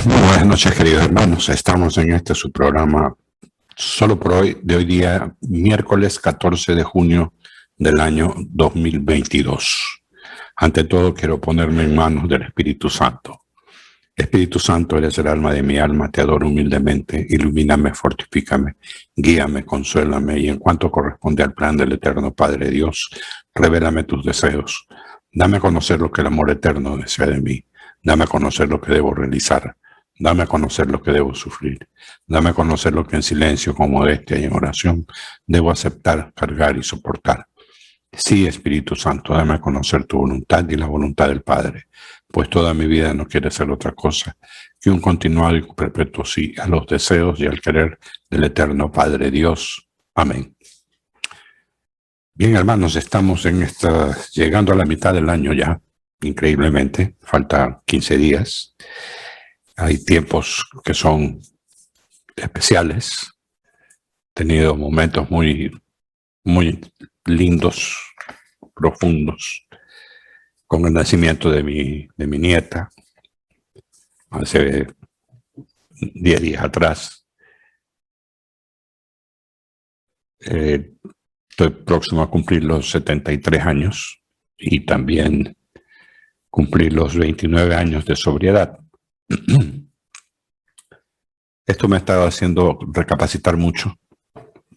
Muy buenas noches, queridos hermanos. Estamos en este su programa solo por hoy, de hoy día, miércoles 14 de junio del año 2022. Ante todo, quiero ponerme en manos del Espíritu Santo. Espíritu Santo, eres el alma de mi alma, te adoro humildemente, ilumíname, fortifícame, guíame, consuélame, y en cuanto corresponde al plan del eterno Padre Dios, revélame tus deseos. Dame a conocer lo que el amor eterno desea de mí. Dame a conocer lo que debo realizar. Dame a conocer lo que debo sufrir. Dame a conocer lo que en silencio, con modestia y en oración, debo aceptar, cargar y soportar. Sí, Espíritu Santo, dame a conocer tu voluntad y la voluntad del Padre, pues toda mi vida no quiere ser otra cosa que un continuado y perpetuo sí a los deseos y al querer del eterno Padre Dios. Amén. Bien, hermanos, estamos llegando a la mitad del año ya, increíblemente, faltan 15 días. Hay tiempos que son especiales. He tenido momentos muy lindos, profundos, con el nacimiento de mi nieta, hace 10 días atrás. Estoy próximo a cumplir los 73 años y también cumplir los 29 años de sobriedad. Esto me ha estado haciendo recapacitar mucho,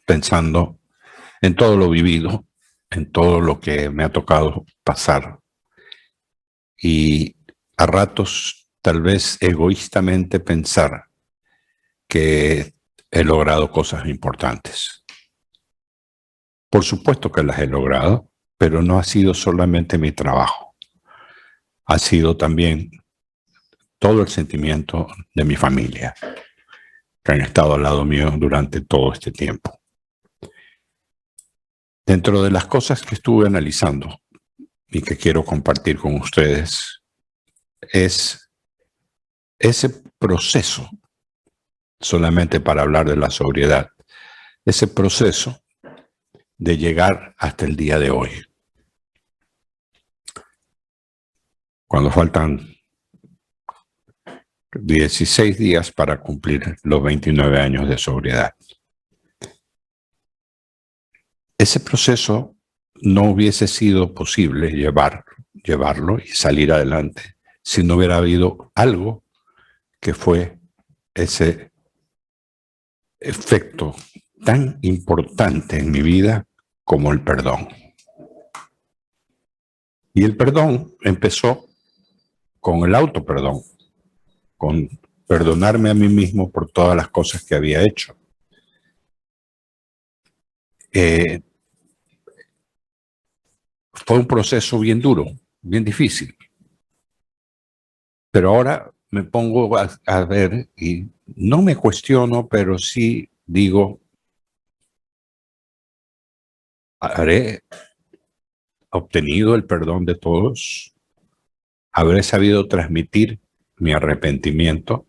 pensando en todo lo vivido, en todo lo que me ha tocado pasar. Y a ratos, tal vez egoístamente, pensar que he logrado cosas importantes. Por supuesto que las he logrado, pero no ha sido solamente mi trabajo. Ha sido también todo el sentimiento de mi familia, que han estado al lado mío durante todo este tiempo. Dentro de las cosas que estuve analizando y que quiero compartir con ustedes es ese proceso, solamente para hablar de la sobriedad, ese proceso de llegar hasta el día de hoy. Cuando faltan 16 días para cumplir los 29 años de sobriedad. Ese proceso no hubiese sido posible llevarlo y salir adelante si no hubiera habido algo que fue ese efecto tan importante en mi vida como el perdón. Y el perdón empezó con el autoperdón, con perdonarme a mí mismo por todas las cosas que había hecho. Fue un proceso bien duro, bien difícil. Pero ahora me pongo a ver y no me cuestiono, pero sí digo, ¿habré obtenido el perdón de todos? ¿Habré sabido transmitir mi arrepentimiento?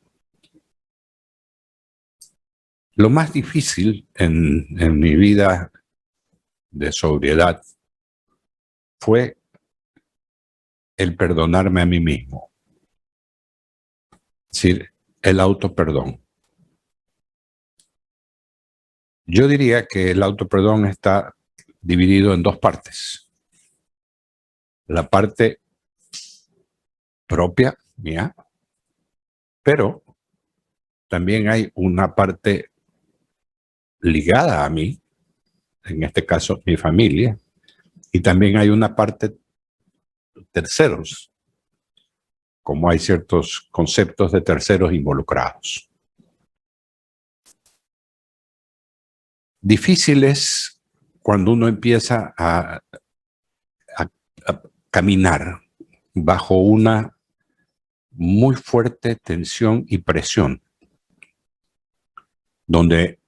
Lo más difícil en mi vida de sobriedad fue el perdonarme a mí mismo. Es decir, el autoperdón. Yo diría que el autoperdón está dividido en dos partes. La parte propia, mía, pero también hay una parte ligada a mí, en este caso mi familia, y también hay una parte terceros, como hay ciertos conceptos de terceros involucrados. Difícil es cuando uno empieza a caminar bajo una muy fuerte tensión y presión, donde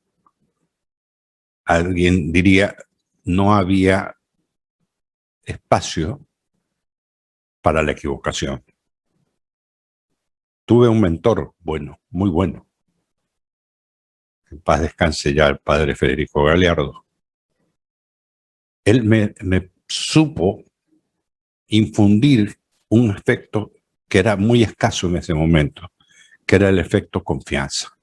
alguien diría no había espacio para la equivocación. Tuve un mentor bueno, muy bueno. En paz descanse ya el padre Federico Galiardo. Él me supo infundir un aspecto que era muy escaso en ese momento, que era el efecto confianza.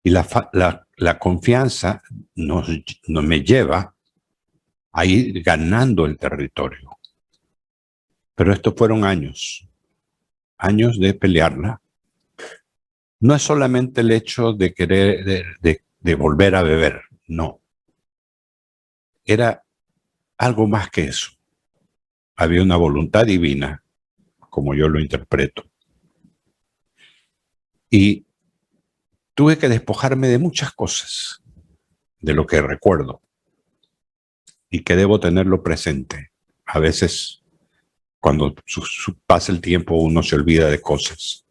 Y la confianza no me lleva a ir ganando el territorio. Pero estos fueron años de pelearla. No es solamente el hecho de querer, de volver a beber, no. Era algo más que eso. Había una voluntad divina, como yo lo interpreto. Y tuve que despojarme de muchas cosas, de lo que recuerdo, y que debo tenerlo presente. A veces, cuando pasa el tiempo, uno se olvida de cosas,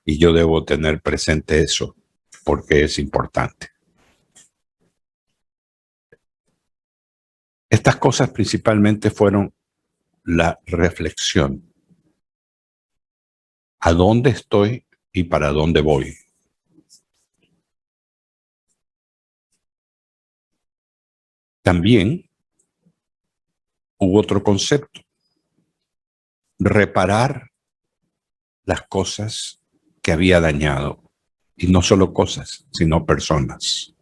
y yo debo tener presente eso, porque es importante. Estas cosas principalmente fueron la reflexión. ¿A dónde estoy y para dónde voy? También hubo otro concepto: reparar las cosas que había dañado. Y no solo cosas, sino personas.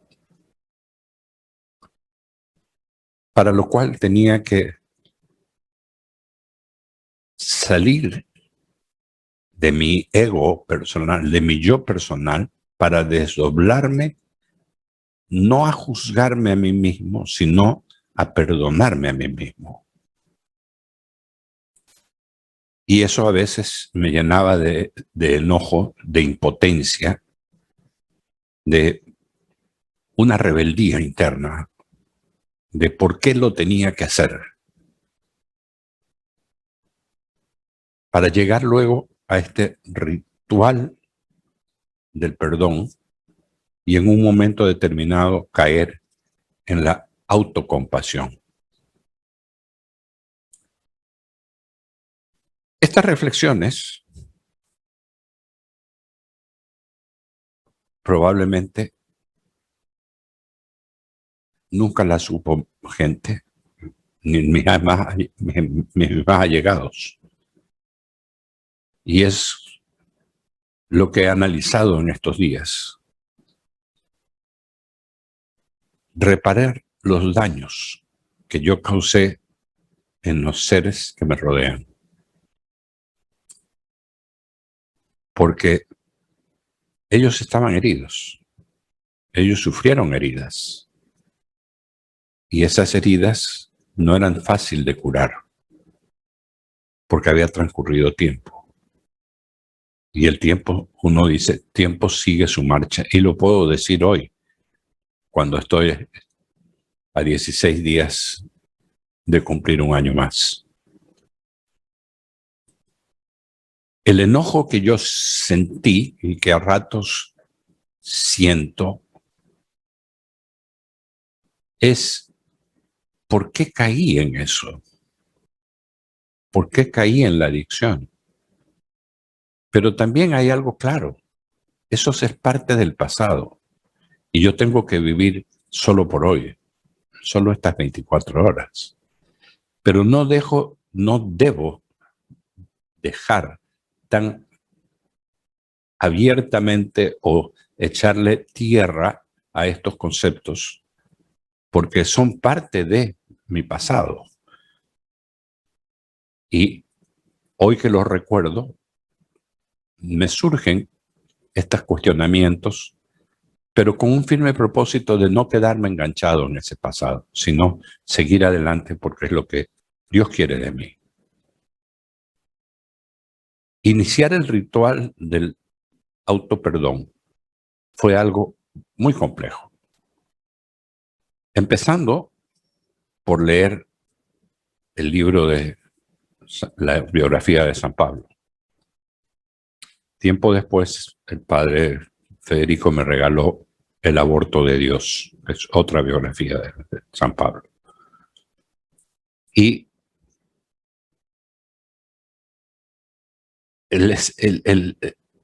Para lo cual tenía que salir de mi ego personal, de mi yo personal, para desdoblarme, no a juzgarme a mí mismo, sino a perdonarme a mí mismo. Y eso a veces me llenaba de enojo, de impotencia, de una rebeldía interna, de por qué lo tenía que hacer. Para llegar luego a este ritual del perdón y en un momento determinado caer en la autocompasión. Estas reflexiones probablemente nunca las supo gente, ni mis más allegados. Y es lo que he analizado en estos días. Reparar los daños que yo causé en los seres que me rodean. Porque ellos estaban heridos. Ellos sufrieron heridas. Y esas heridas no eran fáciles de curar, porque había transcurrido tiempo. Y el tiempo, uno dice, tiempo sigue su marcha. Y lo puedo decir hoy, cuando estoy a 16 días de cumplir un año más. El enojo que yo sentí y que a ratos siento es ¿por qué caí en eso? ¿Por qué caí en la adicción? Pero también hay algo claro. Eso es parte del pasado. Y yo tengo que vivir solo por hoy, solo estas 24 horas. Pero no debo dejar tan abiertamente o echarle tierra a estos conceptos, porque son parte de mi pasado. Y hoy que los recuerdo, me surgen estos cuestionamientos, pero con un firme propósito de no quedarme enganchado en ese pasado, sino seguir adelante porque es lo que Dios quiere de mí. Iniciar el ritual del autoperdón fue algo muy complejo. Empezando por leer el libro de la biografía de San Pablo. Tiempo después, el padre Federico me regaló El aborto de Dios, es otra biografía de San Pablo. Y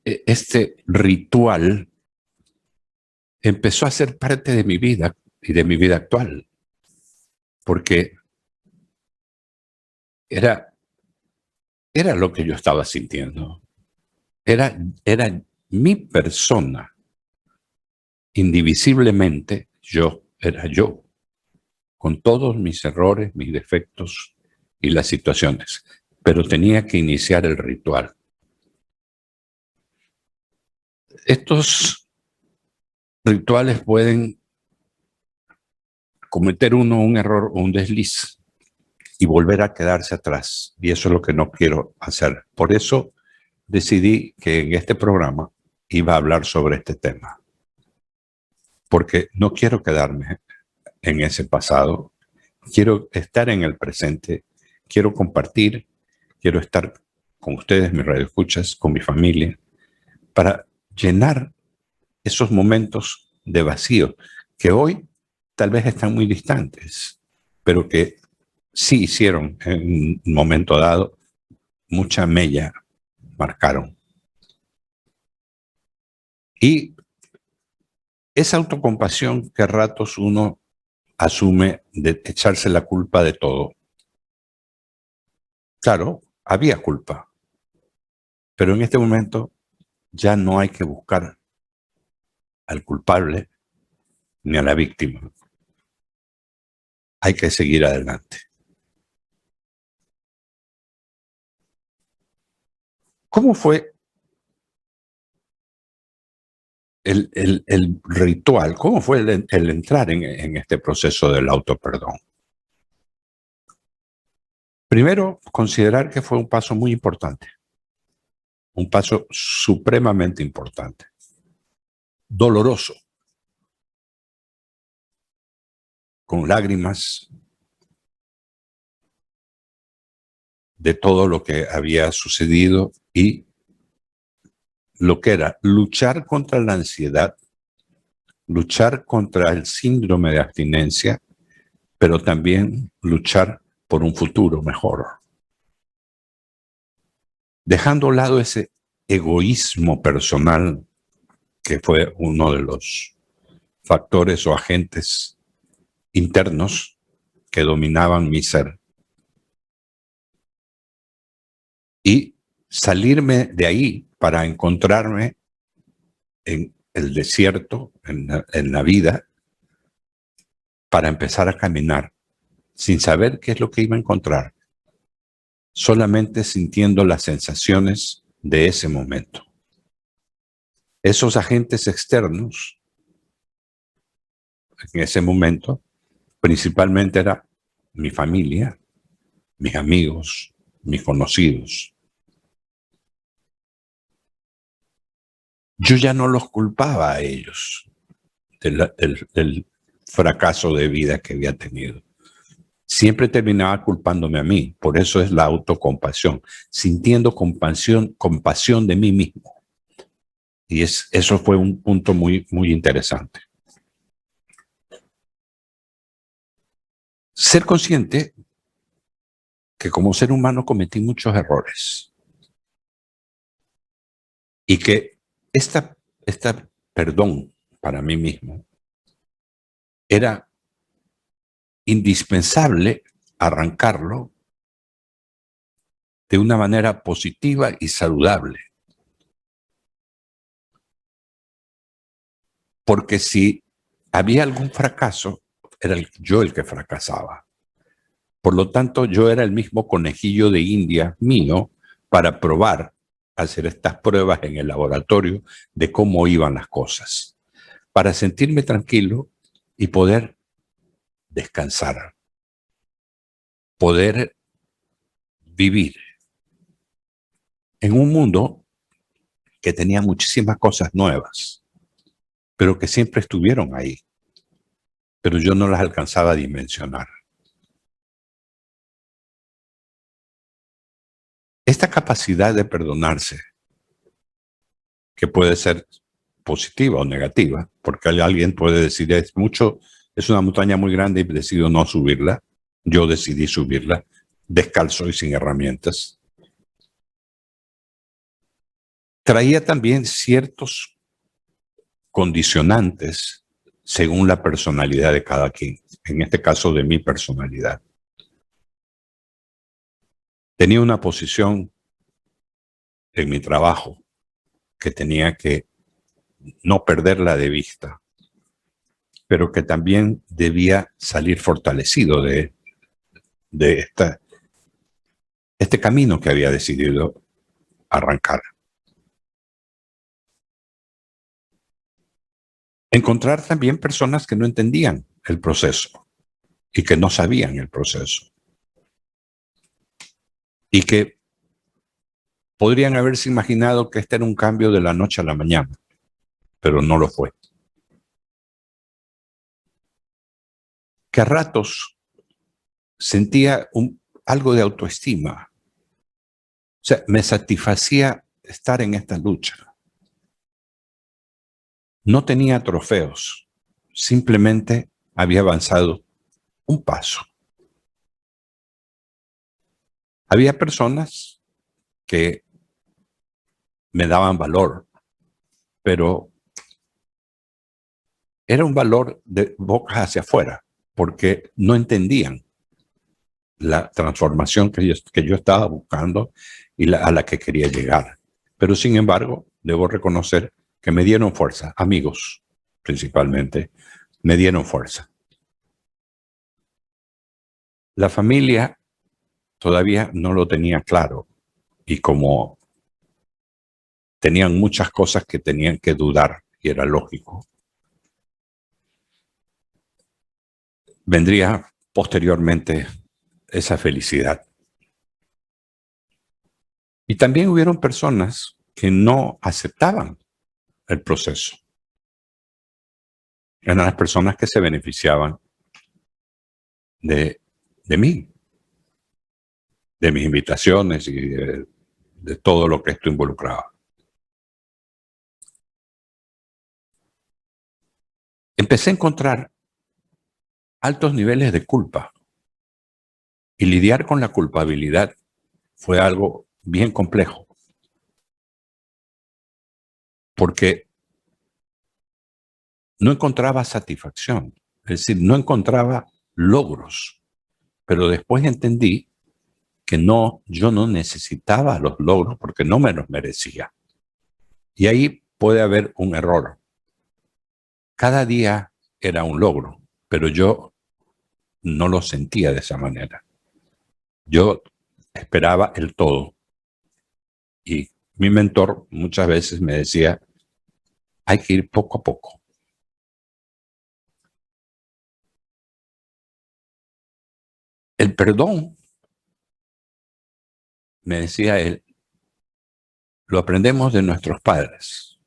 este ritual empezó a ser parte de mi vida y de mi vida actual, porque era lo que yo estaba sintiendo. era mi persona, indivisiblemente era yo, con todos mis errores, mis defectos y las situaciones, pero tenía que iniciar el ritual. Estos rituales pueden cometer uno un error o un desliz y volver a quedarse atrás, y eso es lo que no quiero hacer. Por eso decidí que en este programa iba a hablar sobre este tema, porque no quiero quedarme en ese pasado, quiero estar en el presente, quiero compartir, quiero estar con ustedes, mis radioescuchas, con mi familia, para llenar esos momentos de vacío que hoy tal vez están muy distantes, pero que sí hicieron en un momento dado mucha mella, marcaron. Y esa autocompasión que a ratos uno asume de echarse la culpa de todo. Claro, había culpa, pero en este momento ya no hay que buscar al culpable ni a la víctima. Hay que seguir adelante. ¿Cómo fue el ritual? ¿Cómo fue el entrar en este proceso del autoperdón? Primero, considerar que fue un paso muy importante, un paso supremamente importante, doloroso, con lágrimas de todo lo que había sucedido y lo que era luchar contra la ansiedad, luchar contra el síndrome de abstinencia, pero también luchar por un futuro mejor. Dejando a un lado ese egoísmo personal que fue uno de los factores o agentes internos que dominaban mi ser. Y salirme de ahí para encontrarme en el desierto, en la vida, para empezar a caminar sin saber qué es lo que iba a encontrar, solamente sintiendo las sensaciones de ese momento. Esos agentes externos, en ese momento, principalmente era mi familia, mis amigos, mis conocidos. Yo ya no los culpaba a ellos del fracaso de vida que había tenido. Siempre terminaba culpándome a mí. Por eso es la autocompasión, sintiendo compasión de mí mismo. Y eso fue un punto muy, muy interesante. Ser consciente que como ser humano cometí muchos errores y que esta perdón para mí mismo era indispensable arrancarlo de una manera positiva y saludable. Porque si había algún fracaso, era yo el que fracasaba. Por lo tanto, yo era el mismo conejillo de India mío para probar, hacer estas pruebas en el laboratorio de cómo iban las cosas, para sentirme tranquilo y poder descansar, poder vivir en un mundo que tenía muchísimas cosas nuevas, pero que siempre estuvieron ahí, pero yo no las alcanzaba a dimensionar. Esta capacidad de perdonarse, que puede ser positiva o negativa, porque alguien puede decir, es una montaña muy grande y decido no subirla. Yo decidí subirla, descalzo y sin herramientas. Traía también ciertos condicionantes según la personalidad de cada quien, en este caso de mi personalidad. Tenía una posición en mi trabajo que tenía que no perderla de vista, pero que también debía salir fortalecido de este camino que había decidido arrancar. Encontrar también personas que no entendían el proceso y que no sabían el proceso y que podrían haberse imaginado que este era un cambio de la noche a la mañana, pero no lo fue. Que a ratos sentía algo de autoestima. O sea, me satisfacía estar en esta lucha. No tenía trofeos, simplemente había avanzado un paso. Había personas que me daban valor, pero era un valor de boca hacia afuera, porque no entendían la transformación que yo estaba buscando y a la que quería llegar. Pero sin embargo, debo reconocer que me dieron fuerza, amigos principalmente, me dieron fuerza. La familia todavía no lo tenía claro y como tenían muchas cosas que tenían que dudar y era lógico, vendría posteriormente esa felicidad. Y también hubieron personas que no aceptaban el proceso. Eran las personas que se beneficiaban de mí, de mis invitaciones y de todo lo que esto involucraba. Empecé a encontrar altos niveles de culpa y lidiar con la culpabilidad fue algo bien complejo, porque no encontraba satisfacción, es decir, no encontraba logros, pero después entendí que yo no necesitaba los logros porque no me los merecía. Y ahí puede haber un error. Cada día era un logro, pero yo no lo sentía de esa manera. Yo esperaba el todo. Y mi mentor muchas veces me decía, hay que ir poco a poco. El perdón, me decía él, lo aprendemos de nuestros padres.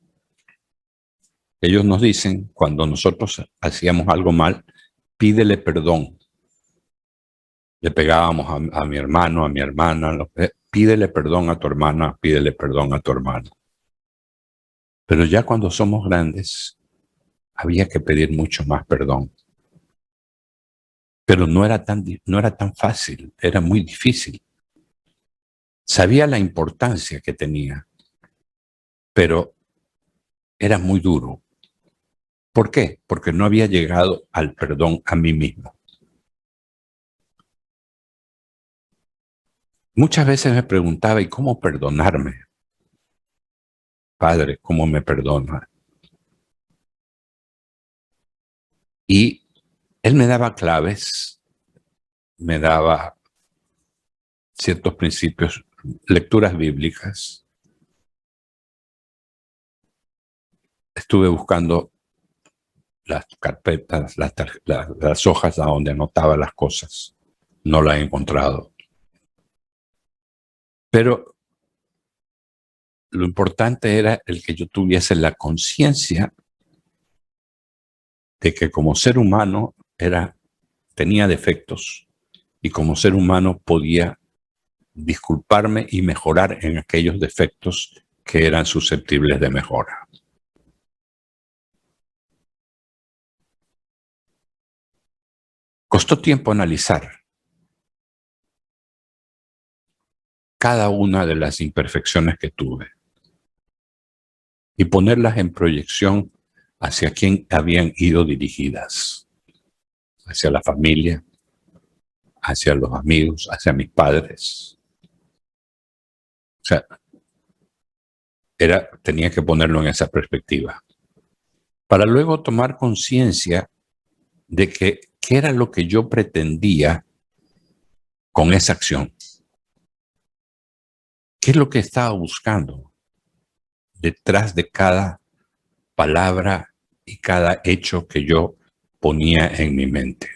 Ellos nos dicen, cuando nosotros hacíamos algo mal, pídele perdón. Le pegábamos a mi hermano, a mi hermana, pídele perdón a tu hermana, pídele perdón a tu hermano. Pero ya cuando somos grandes, había que pedir mucho más perdón. Pero no era tan fácil, era muy difícil. Sabía la importancia que tenía, pero era muy duro. ¿Por qué? Porque no había llegado al perdón a mí mismo. Muchas veces me preguntaba, ¿y cómo perdonarme? Padre, ¿cómo me perdona? Y él me daba claves, me daba ciertos principios, lecturas bíblicas. Estuve buscando las carpetas, las hojas a donde anotaba las cosas. No las he encontrado. Pero lo importante era el que yo tuviese la conciencia de que como ser humano tenía defectos y como ser humano podía disculparme y mejorar en aquellos defectos que eran susceptibles de mejora. Costó tiempo analizar cada una de las imperfecciones que tuve y ponerlas en proyección hacia quién habían ido dirigidas, hacia la familia, hacia los amigos, hacia mis padres. O sea, tenía que ponerlo en esa perspectiva, para luego tomar conciencia de qué era lo que yo pretendía con esa acción. ¿Qué es lo que estaba buscando detrás de cada palabra y cada hecho que yo ponía en mi mente?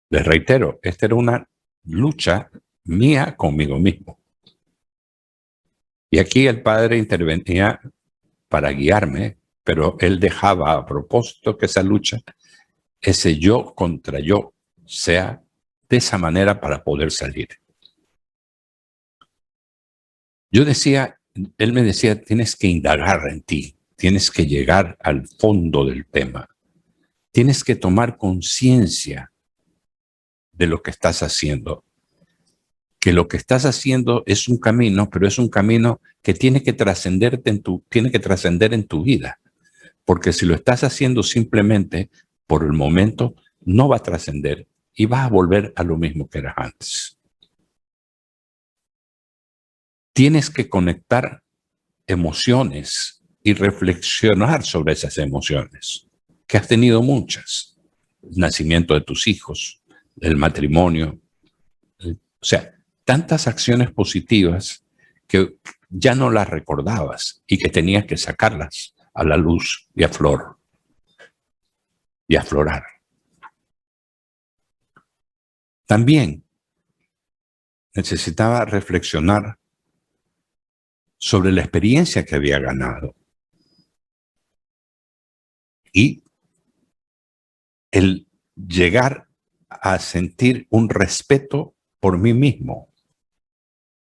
Les reitero, esta era una lucha mía conmigo mismo. Y aquí el Padre intervenía para guiarme, pero él dejaba a propósito que esa lucha, ese yo contra yo, sea de esa manera para poder salir. Yo decía, él me decía, tienes que indagar en ti, tienes que llegar al fondo del tema, tienes que tomar conciencia de lo que estás haciendo, que lo que estás haciendo es un camino, pero es un camino que tiene que trascender en tu vida, porque si lo estás haciendo simplemente por el momento, no va a trascender y vas a volver a lo mismo que eras antes. Tienes que conectar emociones y reflexionar sobre esas emociones, que has tenido muchas. El nacimiento de tus hijos, el matrimonio, o sea, tantas acciones positivas que ya no las recordabas y que tenías que sacarlas a la luz y a flor y a aflorar. También necesitaba reflexionar sobre la experiencia que había ganado y el llegar a sentir un respeto por mí mismo,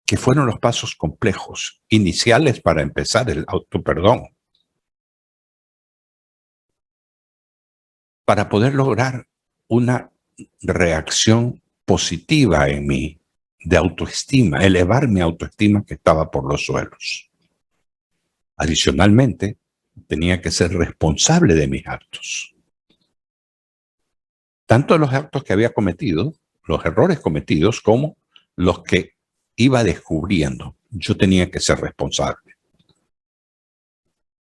que fueron los pasos complejos, iniciales para empezar el autoperdón, para poder lograr una reacción positiva en mí, de autoestima, elevar mi autoestima que estaba por los suelos. Adicionalmente, tenía que ser responsable de mis actos. Tanto los actos que había cometido, los errores cometidos, como los que iba descubriendo. Yo tenía que ser responsable.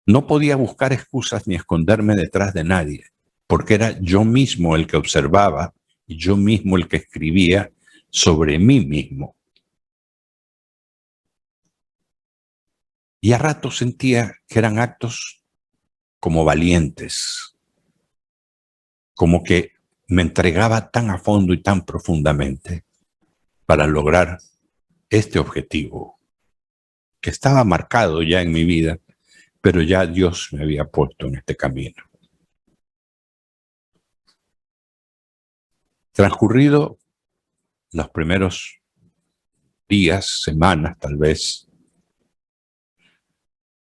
No podía buscar excusas ni esconderme detrás de nadie, porque era yo mismo el que observaba y yo mismo el que escribía sobre mí mismo. Y a ratos sentía que eran actos como valientes, como que me entregaba tan a fondo y tan profundamente para lograr este objetivo que estaba marcado ya en mi vida, pero ya Dios me había puesto en este camino. Transcurrido los primeros días, semanas tal vez,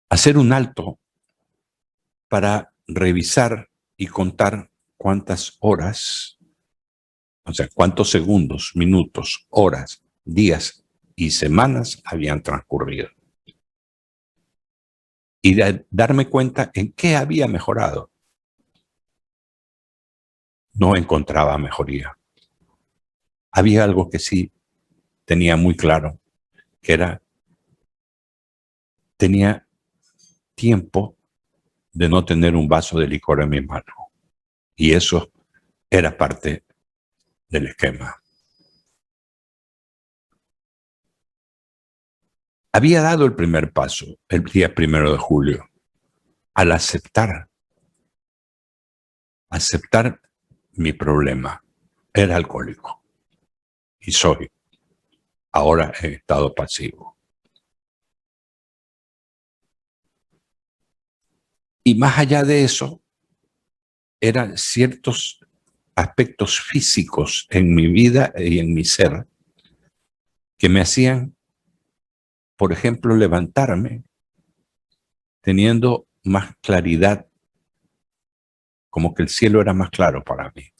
hacer un alto para revisar y contar cuántas horas, o sea, cuántos segundos, minutos, horas, días y semanas habían transcurrido. Y darme cuenta en qué había mejorado. No encontraba mejoría. Había algo que sí tenía muy claro, que era, tenía tiempo de no tener un vaso de licor en mi mano. Y eso era parte del esquema. Había dado el primer paso el día 1 de julio al aceptar mi problema. Era alcohólico y soy ahora en estado pasivo. Y más allá de eso, eran ciertos aspectos físicos en mi vida y en mi ser que me hacían, por ejemplo, levantarme teniendo más claridad, como que el cielo era más claro para mí.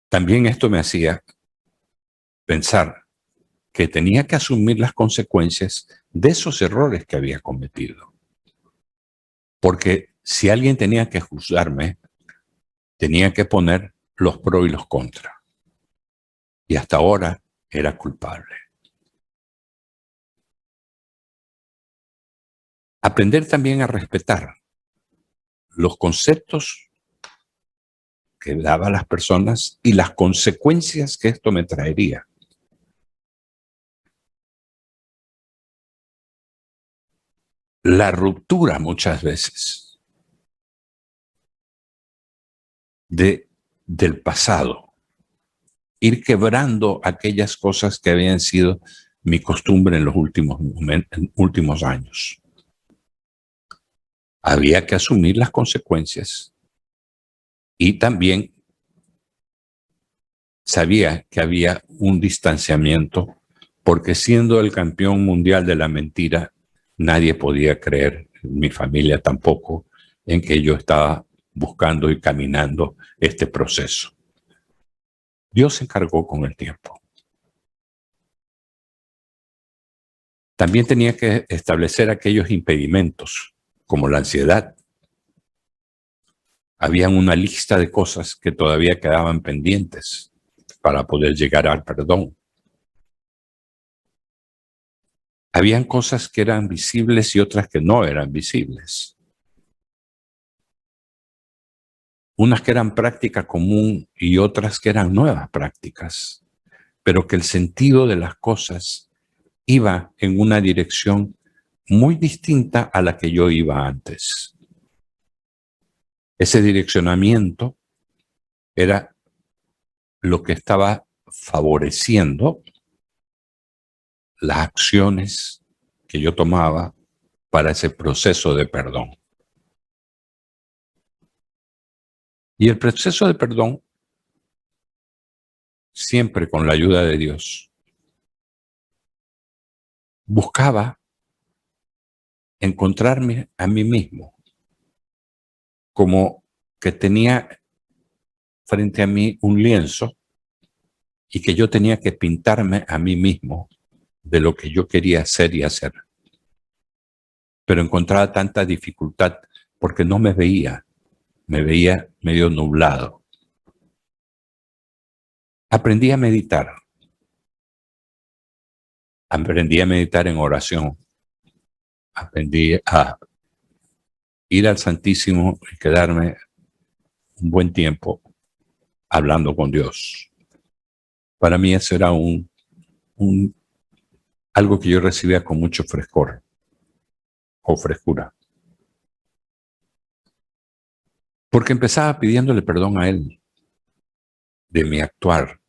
También esto me hacía pensar que tenía que asumir las consecuencias de esos errores que había cometido. Porque si alguien tenía que juzgarme, tenía que poner los pros y los contras. Y hasta ahora era culpable. Aprender también a respetar los conceptos que daban las personas y las consecuencias que esto me traería. La ruptura muchas veces del pasado, ir quebrando aquellas cosas que habían sido mi costumbre en los últimos años. Había que asumir las consecuencias y también sabía que había un distanciamiento porque siendo el campeón mundial de la mentira, nadie podía creer, mi familia tampoco, en que yo estaba buscando y caminando este proceso. Dios se encargó con el tiempo. También tenía que establecer aquellos impedimentos, como la ansiedad. Había una lista de cosas que todavía quedaban pendientes para poder llegar al perdón. Habían cosas que eran visibles y otras que no eran visibles. Unas que eran práctica común y otras que eran nuevas prácticas, pero que el sentido de las cosas iba en una dirección muy distinta a la que yo iba antes. Ese direccionamiento era lo que estaba favoreciendo las acciones que yo tomaba para ese proceso de perdón. Y el proceso de perdón, siempre con la ayuda de Dios, buscaba encontrarme a mí mismo, como que tenía frente a mí un lienzo y que yo tenía que pintarme a mí mismo de lo que yo quería hacer y hacer. Pero encontraba tanta dificultad porque no me veía medio nublado. Aprendí a meditar en oración, aprendí a ir al Santísimo y quedarme un buen tiempo hablando con Dios. Para mí eso era algo que yo recibía con mucho frescor o frescura. Porque empezaba pidiéndole perdón a Él de mi actuar.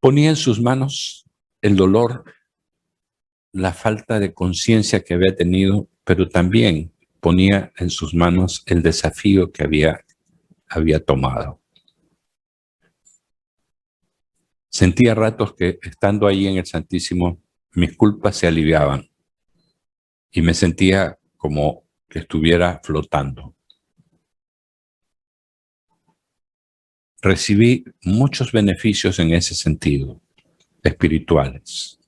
Ponía en sus manos el dolor, la falta de conciencia que había tenido, pero también ponía en sus manos el desafío que había tomado. Sentía ratos que estando ahí en el Santísimo, mis culpas se aliviaban y me sentía como que estuviera flotando. Recibí muchos beneficios en ese sentido, espirituales.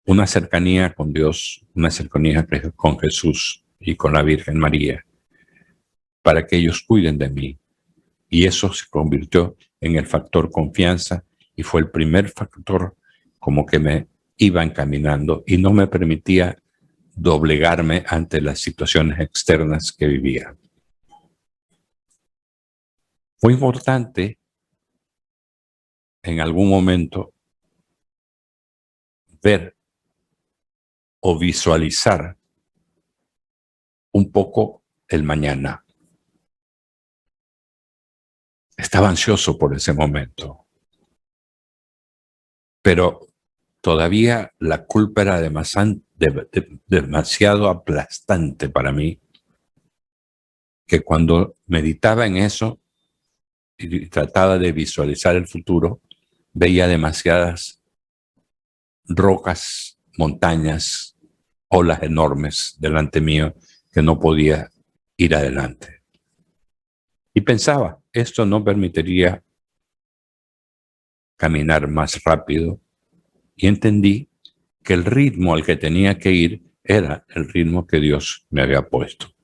Una cercanía con Dios, una cercanía con Jesús y con la Virgen María, para que ellos cuiden de mí. Y eso se convirtió en el factor confianza y fue el primer factor como que me iba encaminando y no me permitía doblegarme ante las situaciones externas que vivía. Fue importante en algún momento ver o visualizar un poco el mañana. Estaba ansioso por ese momento, pero todavía la culpa era demasiado aplastante para mí, que cuando meditaba en eso y trataba de visualizar el futuro, veía demasiadas rocas, montañas, olas enormes delante mío que no podía ir adelante. Y pensaba, esto no permitiría caminar más rápido, y entendí que el ritmo al que tenía que ir era el ritmo que Dios me había puesto.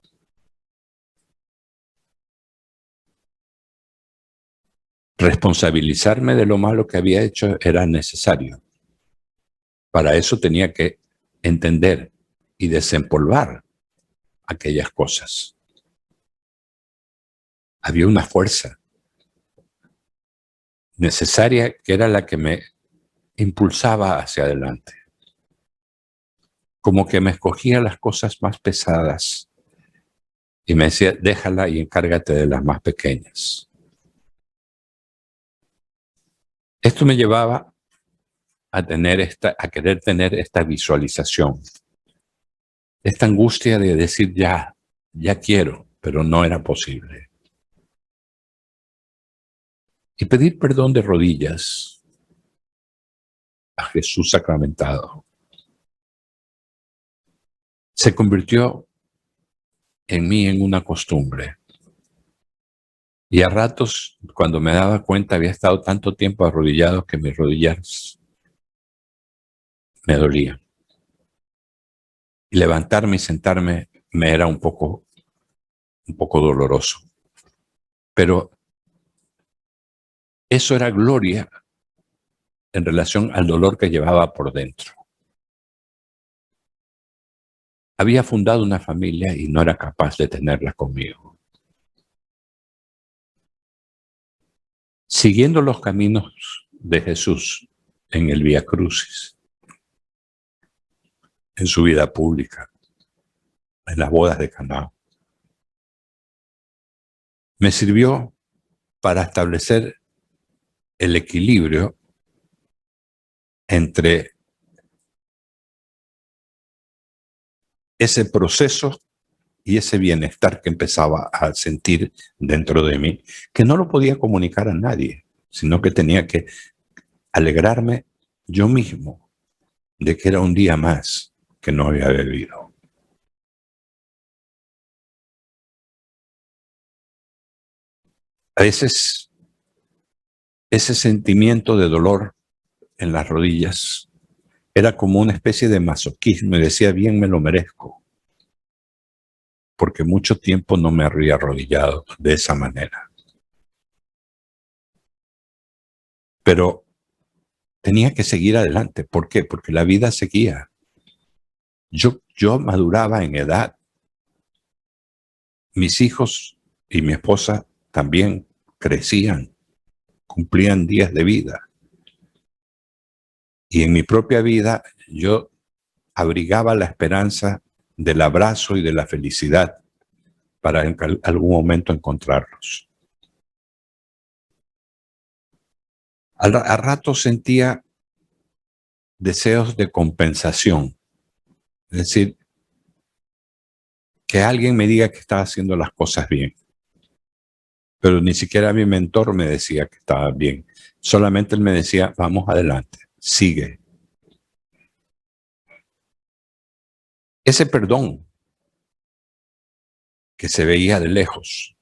Responsabilizarme de lo malo que había hecho era necesario, Para eso tenía que entender y desempolvar aquellas cosas. Había una fuerza necesaria que era la que me impulsaba hacia adelante. Como que me escogía las cosas más pesadas y me decía, déjala y encárgate de las más pequeñas. Esto me llevaba a querer tener esta visualización, esta angustia de decir ya quiero, pero no era posible. Y pedir perdón de rodillas a Jesús sacramentado se convirtió en mí en una costumbre. Y a ratos, cuando me daba cuenta, había estado tanto tiempo arrodillado que mis rodillas me dolían. Y levantarme y sentarme me era un poco doloroso. Pero eso era gloria en relación al dolor que llevaba por dentro. Había fundado una familia y no era capaz de tenerla conmigo. Siguiendo los caminos de Jesús en el Vía Crucis, en su vida pública, en las bodas de Caná, me sirvió para establecer el equilibrio entre ese proceso y ese bienestar que empezaba a sentir dentro de mí, que no lo podía comunicar a nadie, sino que tenía que alegrarme yo mismo de que era un día más que no había bebido. A veces ese sentimiento de dolor en las rodillas era como una especie de masoquismo y decía, bien me lo merezco, porque mucho tiempo no me había arrodillado de esa manera. Pero tenía que seguir adelante. ¿Por qué? Porque la vida seguía. Yo maduraba en edad. Mis hijos y mi esposa también crecían, cumplían días de vida. Y en mi propia vida yo abrigaba la esperanza del abrazo y de la felicidad para en algún momento encontrarlos. A rato sentía deseos de compensación, es decir, que alguien me diga que estaba haciendo las cosas bien. Pero ni siquiera mi mentor me decía que estaba bien. Solamente él me decía, vamos adelante, sigue. Ese perdón que se veía de lejos,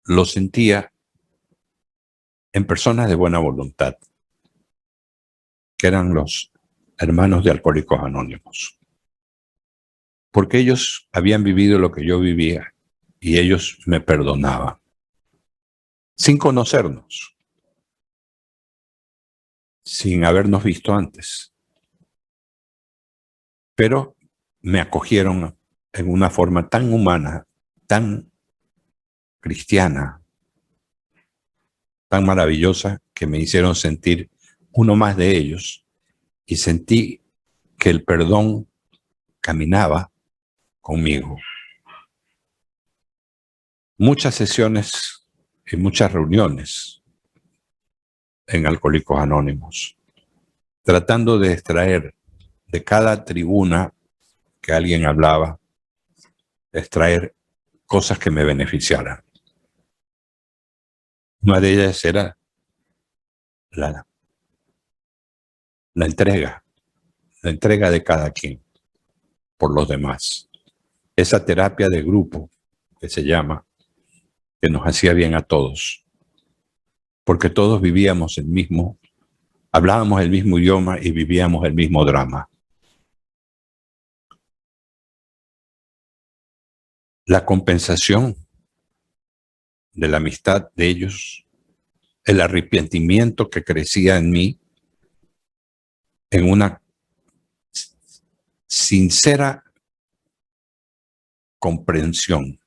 lo sentía en personas de buena voluntad, que eran los hermanos de Alcohólicos Anónimos. Porque ellos habían vivido lo que yo vivía y ellos me perdonaban, sin conocernos, sin habernos visto antes. Pero me acogieron en una forma tan humana, tan cristiana, tan maravillosa, que me hicieron sentir uno más de ellos y sentí que el perdón caminaba conmigo. Muchas sesiones y muchas reuniones en Alcohólicos Anónimos, tratando de extraer de cada tribuna que alguien hablaba, extraer cosas que me beneficiaran. Una de ellas era la entrega de cada quien por los demás. Esa terapia de grupo que se llama, que nos hacía bien a todos, porque todos vivíamos hablábamos el mismo idioma y vivíamos el mismo drama. La compensación de la amistad de ellos, el arrepentimiento que crecía en mí, en una sincera comprensión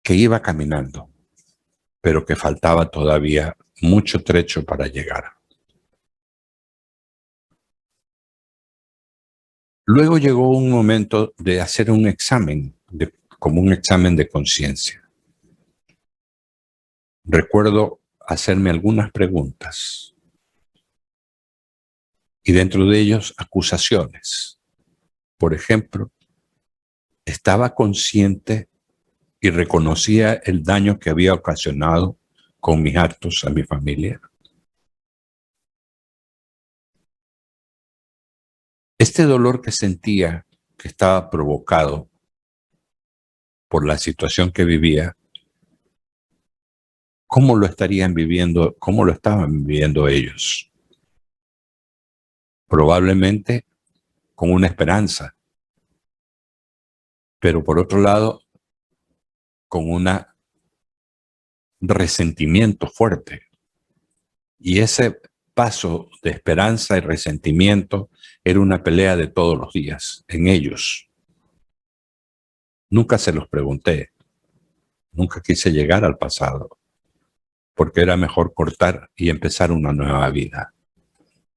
que iba caminando, pero que faltaba todavía mucho trecho para llegar. Luego llegó un momento de hacer un examen, como un examen de conciencia. Recuerdo hacerme algunas preguntas y dentro de ellos acusaciones. Por ejemplo, estaba consciente y reconocía el daño que había ocasionado con mis actos a mi familia. Este dolor que sentía, que estaba provocado por la situación que vivía, ¿cómo lo estarían viviendo? ¿Cómo lo estaban viviendo ellos? Probablemente con una esperanza, pero por otro lado, con un resentimiento fuerte. Y ese paso de esperanza y resentimiento era una pelea de todos los días en ellos. Nunca se los pregunté, nunca quise llegar al pasado, porque era mejor cortar y empezar una nueva vida.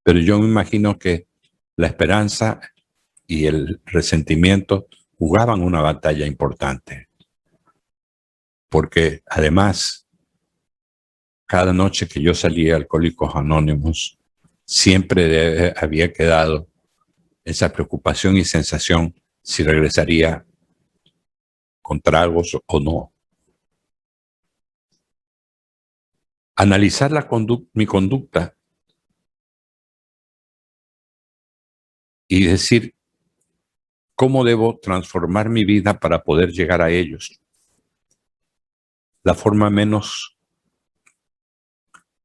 Pero yo me imagino que la esperanza y el resentimiento jugaban una batalla importante, porque además, cada noche que yo salía a Alcohólicos Anónimos, siempre había quedado esa preocupación y sensación si regresaría con tragos o no. Analizar mi conducta y decir cómo debo transformar mi vida para poder llegar a ellos. La forma menos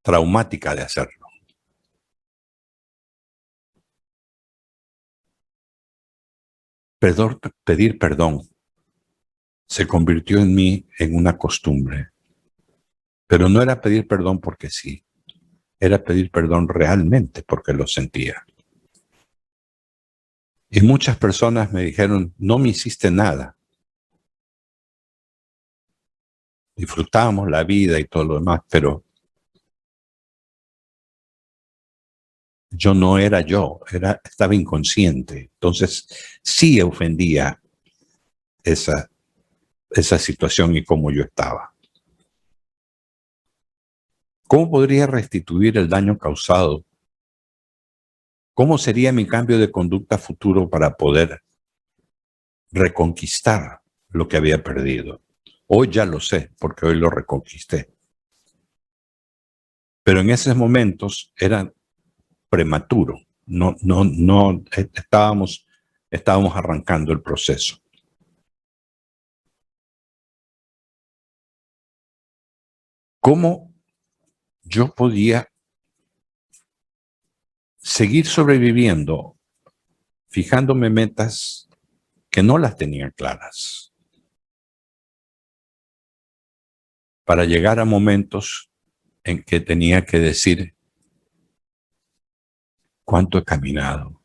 traumática de hacerlo. Pedir perdón se convirtió en mí en una costumbre. Pero no era pedir perdón porque sí, era pedir perdón realmente porque lo sentía. Y muchas personas me dijeron, no me hiciste nada. Disfrutábamos la vida y todo lo demás, pero yo no era yo, estaba inconsciente. Entonces sí ofendía esa situación y cómo yo estaba. ¿Cómo podría restituir el daño causado? ¿Cómo sería mi cambio de conducta futuro para poder reconquistar lo que había perdido? Hoy ya lo sé, porque hoy lo reconquisté. Pero en esos momentos era prematuro. No estábamos arrancando el proceso. ¿Cómo yo podía seguir sobreviviendo fijándome metas que no las tenía claras para llegar a momentos en que tenía que decir cuánto he caminado?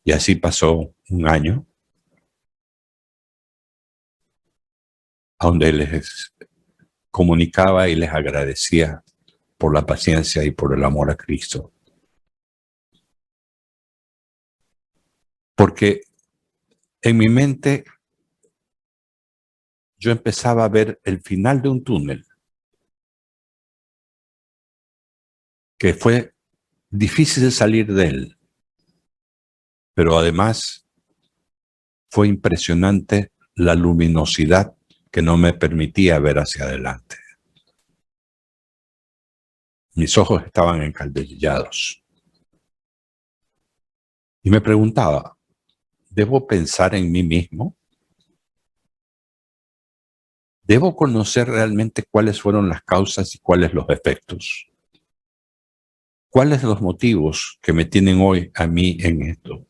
Y así pasó un año, donde les comunicaba y les agradecía por la paciencia y por el amor a Cristo. Porque en mi mente yo empezaba a ver el final de un túnel que fue difícil salir de él, pero además fue impresionante la luminosidad que no me permitía ver hacia adelante. Mis ojos estaban encandelados. Y me preguntaba, ¿debo pensar en mí mismo? ¿Debo conocer realmente cuáles fueron las causas y cuáles los efectos? ¿Cuáles los motivos que me tienen hoy a mí en esto?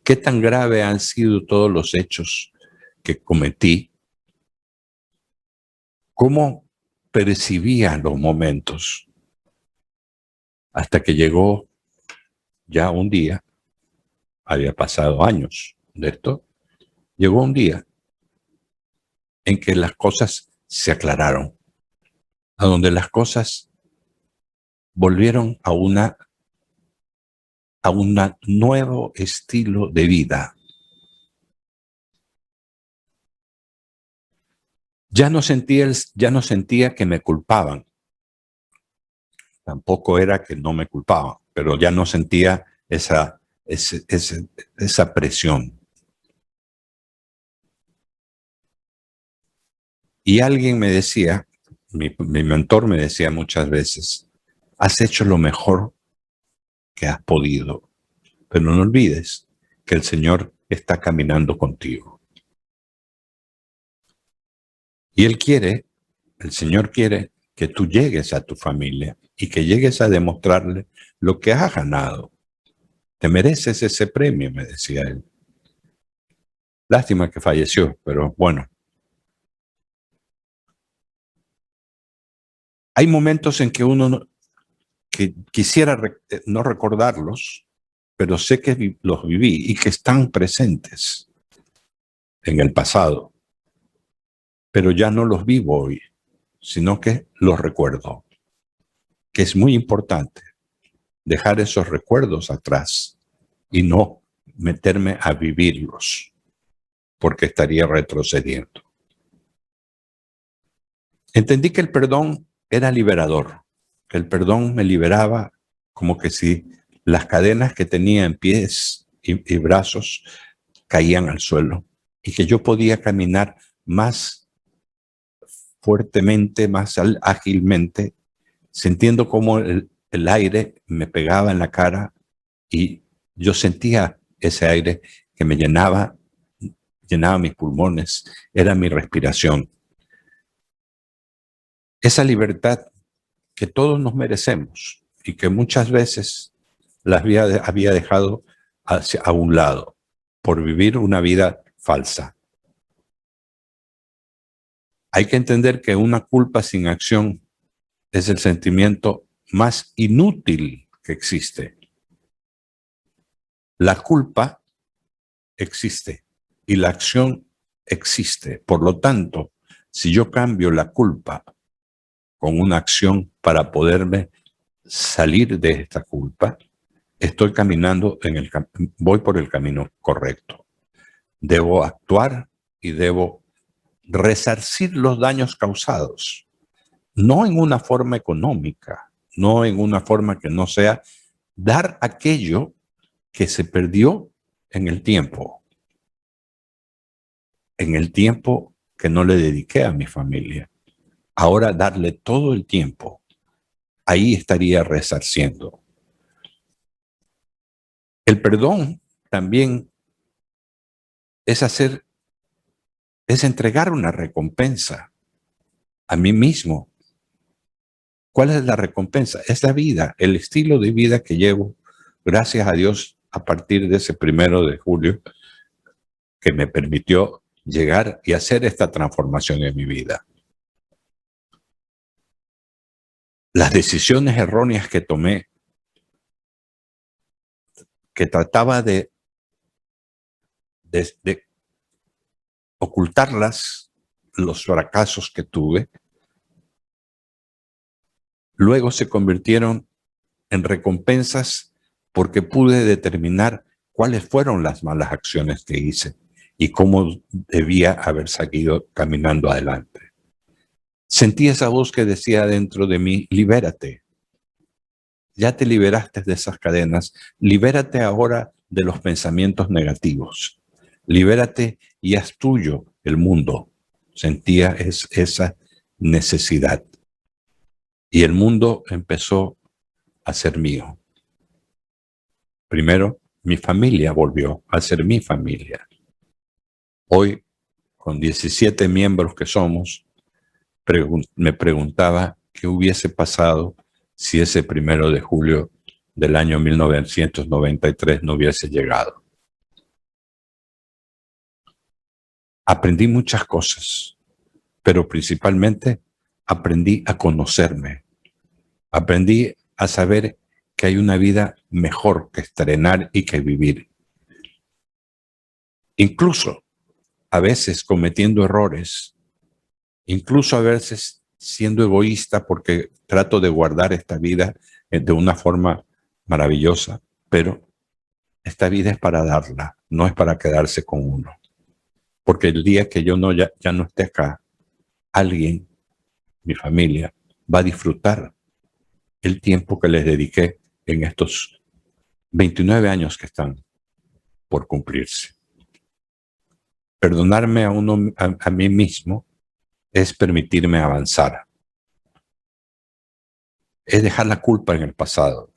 ¿Qué tan grave han sido todos los hechos que cometí? ¿Cómo percibía los momentos? Hasta que llegó ya un día, había pasado años de esto, llegó un día en que las cosas se aclararon, a donde las cosas volvieron a un nuevo estilo de vida. Ya no sentía que me culpaban. Tampoco era que no me culpaban, pero ya no sentía esa presión. Y alguien me decía, mi mentor me decía muchas veces, has hecho lo mejor que has podido, pero no olvides que el Señor está caminando contigo. Y el Señor quiere que tú llegues a tu familia y que llegues a demostrarle lo que has ganado. Te mereces ese premio, me decía él. Lástima que falleció, pero bueno. Hay momentos en que uno que quisiera no recordarlos, pero sé que los viví y que están presentes en el pasado. Pero ya no los vivo hoy, sino que los recuerdo. Que es muy importante dejar esos recuerdos atrás y no meterme a vivirlos, porque estaría retrocediendo. Entendí que el perdón era liberador, que el perdón me liberaba como que si las cadenas que tenía en pies y brazos caían al suelo y que yo podía caminar más fuertemente, más ágilmente, sintiendo cómo el aire me pegaba en la cara y yo sentía ese aire que me llenaba mis pulmones, era mi respiración. Esa libertad que todos nos merecemos y que muchas veces la había dejado a un lado por vivir una vida falsa. Hay que entender que una culpa sin acción es el sentimiento más inútil que existe. La culpa existe y la acción existe. Por lo tanto, si yo cambio la culpa con una acción para poderme salir de esta culpa, estoy caminando voy por el camino correcto. Debo actuar y debo resarcir los daños causados, no en una forma económica, no en una forma que no sea dar aquello que se perdió en el tiempo que no le dediqué a mi familia. Ahora darle todo el tiempo, ahí estaría resarciendo. El perdón también es entregar una recompensa a mí mismo. ¿Cuál es la recompensa? Es la vida, el estilo de vida que llevo, gracias a Dios, a partir de ese 1 de julio, que me permitió llegar y hacer esta transformación en mi vida. Las decisiones erróneas que tomé, que trataba de ocultarlas, los fracasos que tuve, luego se convirtieron en recompensas porque pude determinar cuáles fueron las malas acciones que hice y cómo debía haber seguido caminando adelante. Sentí esa voz que decía dentro de mí, libérate. Ya te liberaste de esas cadenas, libérate ahora de los pensamientos negativos. Libérate y haz tuyo el mundo. Sentía esa necesidad. Y el mundo empezó a ser mío. Primero, mi familia volvió a ser mi familia. Hoy, con 17 miembros que somos, me preguntaba qué hubiese pasado si ese 1 de julio del año 1993 no hubiese llegado. Aprendí muchas cosas, pero principalmente aprendí a conocerme. Aprendí a saber que hay una vida mejor que estrenar y que vivir. Incluso a veces cometiendo errores, incluso a veces siendo egoísta porque trato de guardar esta vida de una forma maravillosa, pero esta vida es para darla, no es para quedarse con uno. Porque el día que yo ya no esté acá, alguien, mi familia, va a disfrutar el tiempo que les dediqué en estos 29 años que están por cumplirse. Perdonarme a mí mismo es permitirme avanzar. Es dejar la culpa en el pasado.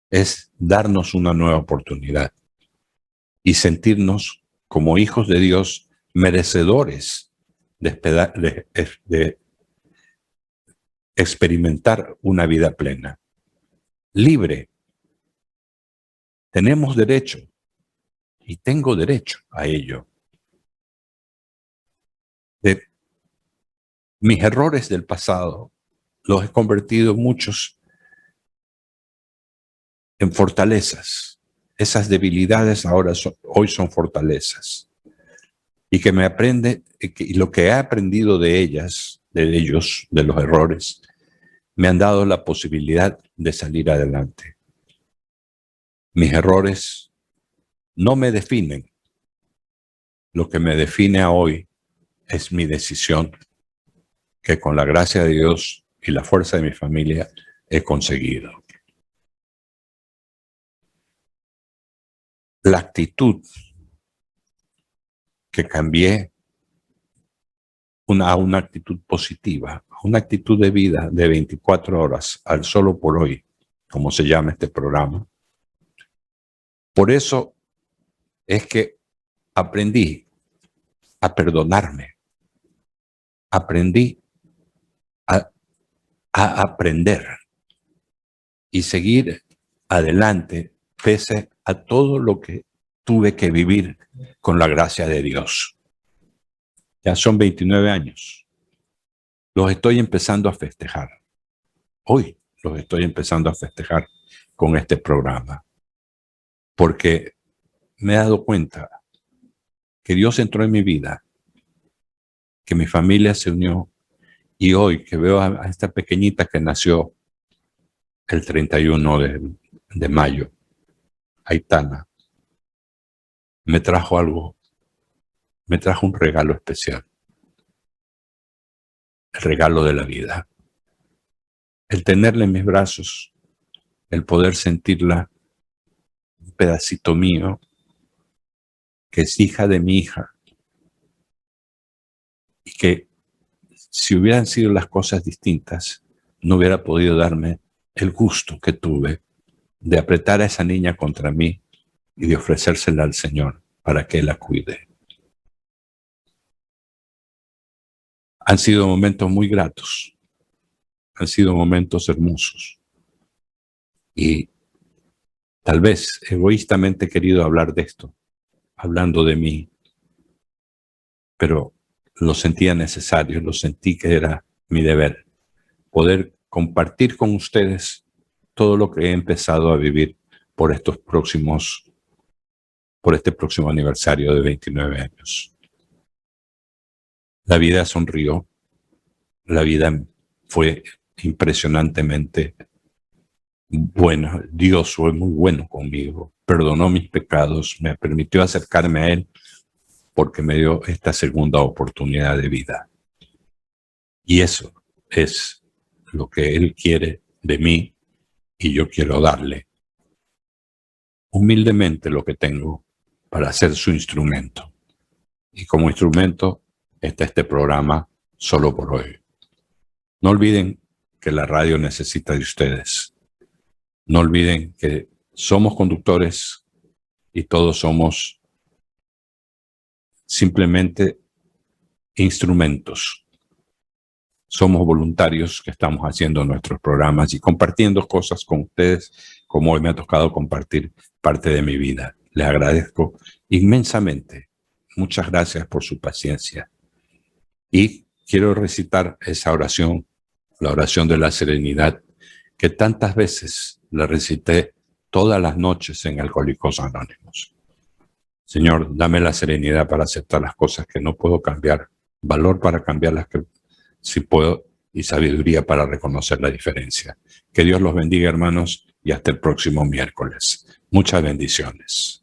Es darnos una nueva oportunidad y sentirnos como hijos de Dios merecedores de experimentar una vida plena, libre. Tenemos derecho y tengo derecho a ello. De mis errores del pasado los he convertido muchos en fortalezas. Esas debilidades hoy son fortalezas. Y que me aprende, y lo que he aprendido de ellos, de los errores, me han dado la posibilidad de salir adelante. Mis errores no me definen. Lo que me define hoy es mi decisión, que con la gracia de Dios y la fuerza de mi familia he conseguido. La actitud que cambié a una actitud positiva, a una actitud de vida de 24 horas al solo por hoy, como se llama este programa. Por eso es que aprendí a perdonarme, aprendí a aprender y seguir adelante pese a todo lo que tuve que vivir con la gracia de Dios. Ya son 29 años. Los estoy empezando a festejar. Hoy los estoy empezando a festejar con este programa. Porque me he dado cuenta que Dios entró en mi vida, que mi familia se unió, y hoy que veo a esta pequeñita que nació el 31 de mayo, Aitana, me trajo un regalo especial. El regalo de la vida. El tenerla en mis brazos, el poder sentirla, un pedacito mío, que es hija de mi hija, y que si hubieran sido las cosas distintas, no hubiera podido darme el gusto que tuve de apretar a esa niña contra mí y de ofrecérsela al Señor para que Él la cuide. Han sido momentos muy gratos, han sido momentos hermosos, y tal vez egoístamente he querido hablar de esto, hablando de mí, pero lo sentía necesario, lo sentí que era mi deber, poder compartir con ustedes todo lo que he empezado a vivir por este próximo aniversario de 29 años. La vida sonrió, la vida fue impresionantemente buena. Dios fue muy bueno conmigo, perdonó mis pecados, me permitió acercarme a Él porque me dio esta segunda oportunidad de vida. Y eso es lo que Él quiere de mí y yo quiero darle humildemente lo que tengo para ser su instrumento. Y como instrumento está este programa Solo por Hoy. No olviden que la radio necesita de ustedes. No olviden que somos conductores y todos somos simplemente instrumentos. Somos voluntarios que estamos haciendo nuestros programas y compartiendo cosas con ustedes, como hoy me ha tocado compartir parte de mi vida. Les agradezco inmensamente. Muchas gracias por su paciencia. Y quiero recitar esa oración, la oración de la serenidad, que tantas veces le recité todas las noches en Alcohólicos Anónimos. Señor, dame la serenidad para aceptar las cosas que no puedo cambiar, valor para cambiar las que sí puedo y sabiduría para reconocer la diferencia. Que Dios los bendiga, hermanos, y hasta el próximo miércoles. Muchas bendiciones.